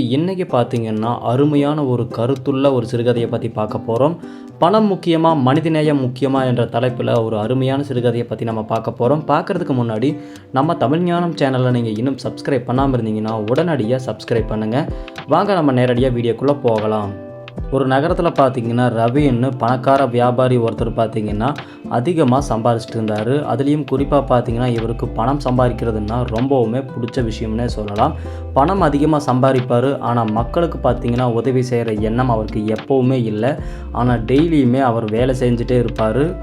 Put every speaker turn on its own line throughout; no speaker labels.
இன்னைக்கு பார்த்தீங்கன்னா, அருமையான ஒரு கருத்துள்ள ஒரு சிறுகதைய பத்தி பார்க்க போறோம். "பணம் முக்கியமா? மனிதநேயம் முக்கியமா?" என்ற தலைப்பில ஒரு அருமையான சிறுகதைய பத்தி நம்ம பார்க்க போறோம். பார்க்கறதுக்கு முன்னாடி, நம்ம தமிழ் ஞானம் சேனல நீங்க இன்னும் சப்ஸ்கிரைப் பண்ணாம இருந்தீங்கன்னா, உடனடியா சப்ஸ்கிரைப் பண்ணுங்க. வாங்க நம்ம நேரடியா வீடியோக்குள்ள போகலாம். ஒரு நகரத்தில பார்த்தீங்கன்னா, ரவின்னு பணக்கார வியாபாரி ஒருத்தர் பார்த்தீங்கன்னா, அதிகமா சம்பாரிச்சுட்டு இருந்தாரு. அதுலயும் குறிப்பா பார்த்தீங்கன்னா, இவருக்கு பணம் சம்பாதிக்கிறதுன்னா ரொம்பவுமே புடிச்ச விஷயம்னே சொல்லலாம். பணம் அதிகமா சம்பாரிப்பாரு. ஆனா, மக்களுக்கு பார்த்தீங்கன்னா, உதவி செய்ற எண்ணம் அவருக்கு எப்பவுமே இல்ல. ஆனா, டெய்லியுமே அவர் வேலை செஞ்சுட்டே இருப்பாரு.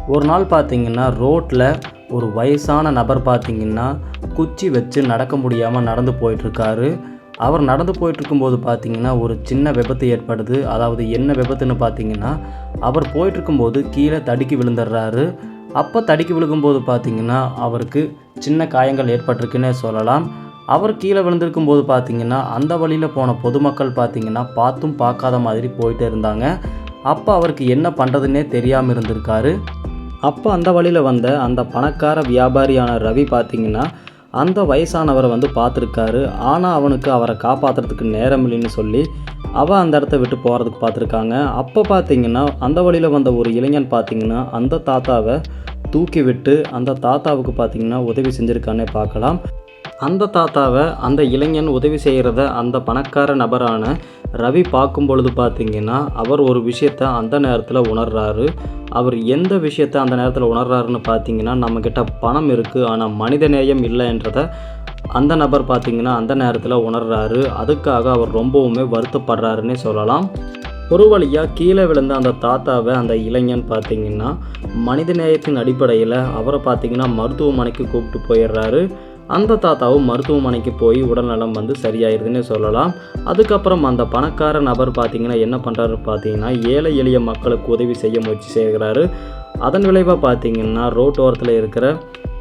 ஒரு நாள் பார்த்தீங்கன்னா, ரோட்ல ஒரு வயசான நபர் பார்த்தீங்கன்னா, குச்சி வச்சு நடக்க முடியாம நடந்து போயிட்டுருக்காரு. அவர் நடந்து போயிட்டுருக்கும்போது பார்த்தீங்கன்னா, ஒரு சின்ன விபத்து ஏற்படுது. அதாவது என்ன விபத்துன்னு பார்த்தீங்கன்னா, அவர் போயிட்டுருக்கும்போது கீழ தடுக்கி விழுந்துடுறாரு. அப்போ தடுக்கி விழுகும்போது பார்த்தீங்கன்னா, அவருக்கு சின்ன காயங்கள் ஏற்பட்டிருக்குன்னே சொல்லலாம். அவர் கீழ விழுந்திருக்கும்போது பார்த்தீங்கன்னா, அந்த வழியில போன பொதுமக்கள் பார்த்தீங்கன்னா, பார்த்தும் பார்க்காத மாதிரி போயிட்டே இருந்தாங்க. அப்போ அவருக்கு என்ன பண்ணுறதுன்னே தெரியாம இருந்திருக்காரு. அப்போ அந்த வழியில வந்த அந்த பணக்கார வியாபாரியான ரவி பார்த்தீங்கன்னா, அந்த வயசானவரை பார்த்துருக்காரு. ஆனால் அவனுக்கு அவரை காப்பாற்றுறதுக்கு நேரம் இல்லைன்னு சொல்லி அந்த இடத்த விட்டு போகிறதுக்கு பார்த்துருக்காங்க. அப்போ பார்த்தீங்கன்னா, அந்த வழியில் வந்த ஒரு இளைஞன் பார்த்தீங்கன்னா, அந்த தாத்தாவை தூக்கி விட்டு அந்த தாத்தாவுக்கு பார்த்தீங்கன்னா உதவி செஞ்சுருக்கானே பார்க்கலாம். அந்த தாத்தாவை அந்த இளைஞன் உதவி செய்கிறத அந்த பணக்கார நபரான ரவி பார்க்கும் பொழுது பார்த்தீங்கன்னா, அவர் ஒரு விஷயத்தை அந்த நேரத்தில் உணர்றாரு. அவர் எந்த விஷயத்தை அந்த நேரத்தில் உணர்றாருன்னு பார்த்தீங்கன்னா, நம்மக்கிட்ட பணம் இருக்குது, ஆனால் மனிதநேயம் இல்லைன்றதை அந்த நபர் பார்த்தீங்கன்னா அந்த நேரத்தில் உணர்றாரு. அதுக்காக அவர் ரொம்பவுமே வருத்தப்படுறாருன்னே சொல்லலாம். ஒரு வழியாக கீழே விழுந்த அந்த தாத்தாவை அந்த இளைஞன் பார்த்தீங்கன்னா, மனிதநேயத்தின் அடிப்படையில் அவரை பார்த்தீங்கன்னா மருத்துவமனைக்கு கூப்பிட்டு போயிடுறாரு. அந்த தாத்தாவும் மருத்துவமனைக்கு போய் உடல்நலம் சரியாயிருதுன்னு சொல்லலாம். அதுக்கப்புறம் அந்த பணக்கார நபர் பார்த்தீங்கன்னா என்ன பண்ணுறாரு பார்த்தீங்கன்னா, ஏழை எளிய மக்களுக்கு உதவி செய்ய முயற்சி செய்கிறாரு. அதன் விளைவாக பார்த்தீங்கன்னா, ரோட்டோரத்தில் இருக்கிற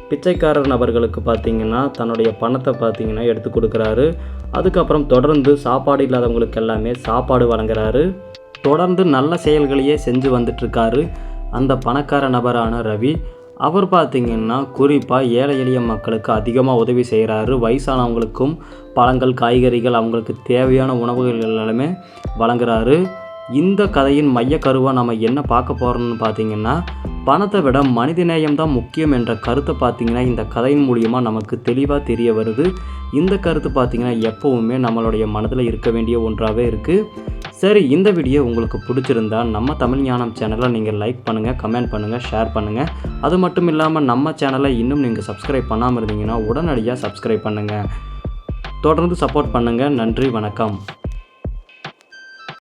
பிச்சைக்காரர் நபர்களுக்கு பார்த்தீங்கன்னா தன்னுடைய பணத்தை பார்த்தீங்கன்னா எடுத்து கொடுக்குறாரு. அதுக்கப்புறம் தொடர்ந்து சாப்பாடு இல்லாதவங்களுக்கு எல்லாமே சாப்பாடு வழங்குறாரு. தொடர்ந்து நல்ல செயல்களையே செஞ்சு வந்துட்டுருக்காரு அந்த பணக்கார நபரான ரவி. அவர் பார்த்தீங்கன்னா, குறிப்பாக ஏழை எளிய மக்களுக்கு அதிகமாக உதவி செய்கிறாரு. வயசானவங்களுக்கும் பழங்கள், காய்கறிகள், அவங்களுக்கு தேவையான உணவுகள் எல்லாமே வழங்குறாரு. இந்த கதையின் மையக்கருவாக நம்ம என்ன பார்க்க போகிறோம்னு பார்த்தீங்கன்னா, பணத்தை விட மனிதநேயம் தான் முக்கியம் என்ற கருத்தை பார்த்தீங்கன்னா, இந்த கதையின் மூலியமாக நமக்கு தெளிவாக தெரிய வருது. இந்த கருத்து பார்த்தீங்கன்னா, எப்போவுமே நம்மளுடைய மனதில் இருக்க வேண்டிய ஒன்றாகவே இருக்குது. சரி, இந்த வீடியோ உங்களுக்கு பிடிச்சிருந்தா நம்ம தமிழ் ஞானம் சேனலை நீங்கள் லைக் பண்ணுங்கள், கமெண்ட் பண்ணுங்கள், ஷேர் பண்ணுங்கள். அது மட்டும் இல்லாமல் நம்ம சேனலை இன்னும் நீங்கள் சப்ஸ்கிரைப் பண்ணாமல் இருந்தீங்கன்னா உடனடியாக சப்ஸ்கிரைப் பண்ணுங்கள். தொடர்ந்து சப்போர்ட் பண்ணுங்கள். நன்றி, வணக்கம்.